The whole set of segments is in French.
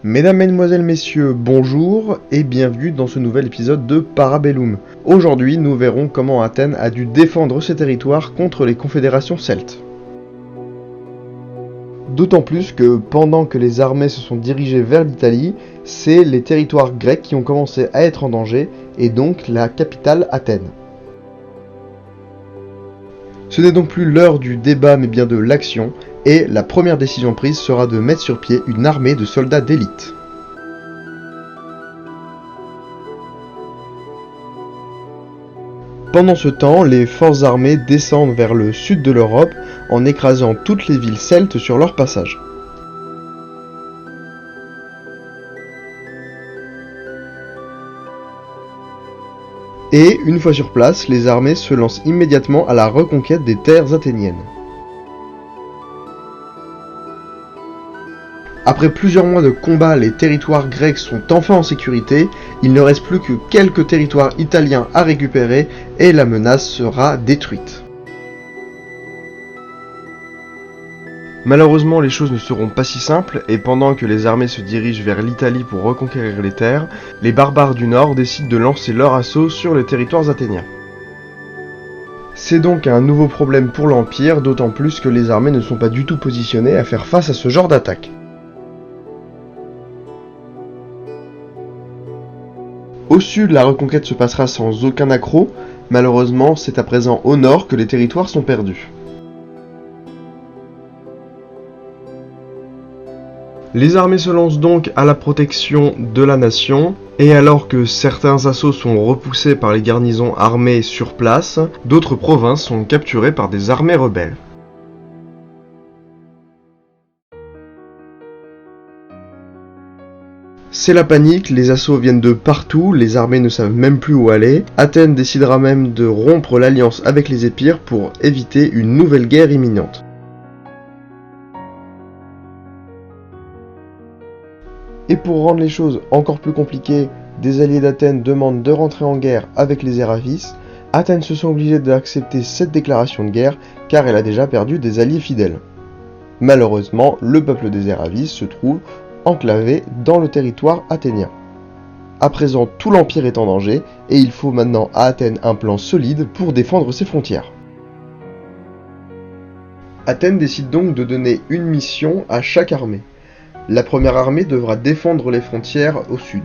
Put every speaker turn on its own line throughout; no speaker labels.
Mesdames, Mesdemoiselles, Messieurs, bonjour et bienvenue dans ce nouvel épisode de Parabellum. Aujourd'hui, nous verrons comment Athènes a dû défendre ses territoires contre les confédérations celtes. D'autant plus que pendant que les armées se sont dirigées vers l'Italie, c'est les territoires grecs qui ont commencé à être en danger et donc la capitale Athènes. Ce n'est donc plus l'heure du débat mais bien de l'action, et la première décision prise sera de mettre sur pied une armée de soldats d'élite. Pendant ce temps, les forces armées descendent vers le sud de l'Europe en écrasant toutes les villes celtes sur leur passage. Et, une fois sur place, les armées se lancent immédiatement à la reconquête des terres athéniennes. Après plusieurs mois de combats, les territoires grecs sont enfin en sécurité, il ne reste plus que quelques territoires italiens à récupérer et la menace sera détruite. Malheureusement, les choses ne seront pas si simples et pendant que les armées se dirigent vers l'Italie pour reconquérir les terres, les barbares du nord décident de lancer leur assaut sur les territoires athéniens. C'est donc un nouveau problème pour l'Empire, d'autant plus que les armées ne sont pas du tout positionnées à faire face à ce genre d'attaque. Au sud, la reconquête se passera sans aucun accroc. Malheureusement, c'est à présent au nord que les territoires sont perdus. Les armées se lancent donc à la protection de la nation, et alors que certains assauts sont repoussés par les garnisons armées sur place, d'autres provinces sont capturées par des armées rebelles. C'est la panique, les assauts viennent de partout, les armées ne savent même plus où aller. Athènes décidera même de rompre l'alliance avec les Épires pour éviter une nouvelle guerre imminente. Et pour rendre les choses encore plus compliquées, des alliés d'Athènes demandent de rentrer en guerre avec les Éravis. Athènes se sent obligée d'accepter cette déclaration de guerre car elle a déjà perdu des alliés fidèles. Malheureusement, le peuple des Éravis se trouve enclavé dans le territoire athénien. À présent, tout l'Empire est en danger et il faut maintenant à Athènes un plan solide pour défendre ses frontières. Athènes décide donc de donner une mission à chaque armée. La première armée devra défendre les frontières au sud.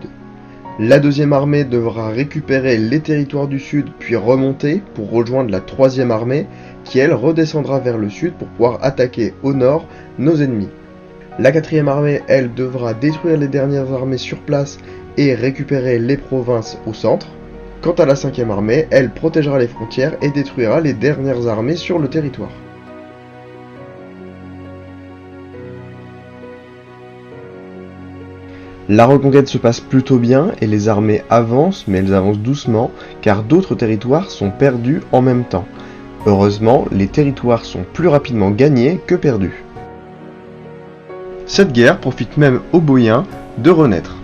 La deuxième armée devra récupérer les territoires du sud puis remonter pour rejoindre la troisième armée qui elle redescendra vers le sud pour pouvoir attaquer au nord nos ennemis. La quatrième armée, elle, devra détruire les dernières armées sur place et récupérer les provinces au centre. Quant à la cinquième armée, elle protégera les frontières et détruira les dernières armées sur le territoire. La reconquête se passe plutôt bien et les armées avancent, mais elles avancent doucement car d'autres territoires sont perdus en même temps. Heureusement, les territoires sont plus rapidement gagnés que perdus. Cette guerre profite même aux Boïens de renaître.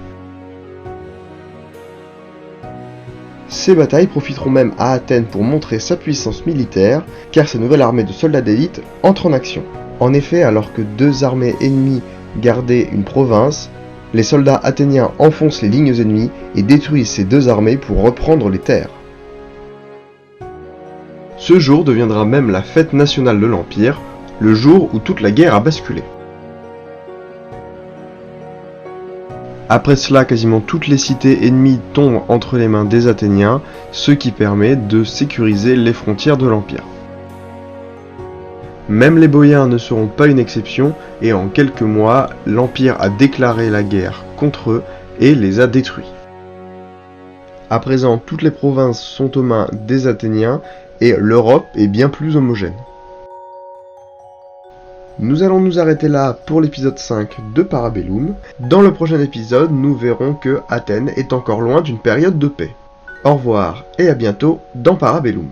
Ces batailles profiteront même à Athènes pour montrer sa puissance militaire, car sa nouvelle armée de soldats d'élite entre en action. En effet, alors que deux armées ennemies gardaient une province, les soldats athéniens enfoncent les lignes ennemies et détruisent ces deux armées pour reprendre les terres. Ce jour deviendra même la fête nationale de l'Empire, le jour où toute la guerre a basculé. Après cela, quasiment toutes les cités ennemies tombent entre les mains des Athéniens, ce qui permet de sécuriser les frontières de l'Empire. Même les Boïens ne seront pas une exception, et en quelques mois, l'Empire a déclaré la guerre contre eux et les a détruits. À présent, toutes les provinces sont aux mains des Athéniens, et l'Europe est bien plus homogène. Nous allons nous arrêter là pour l'épisode 5 de Parabellum. Dans le prochain épisode, nous verrons que Athènes est encore loin d'une période de paix. Au revoir et à bientôt dans Parabellum.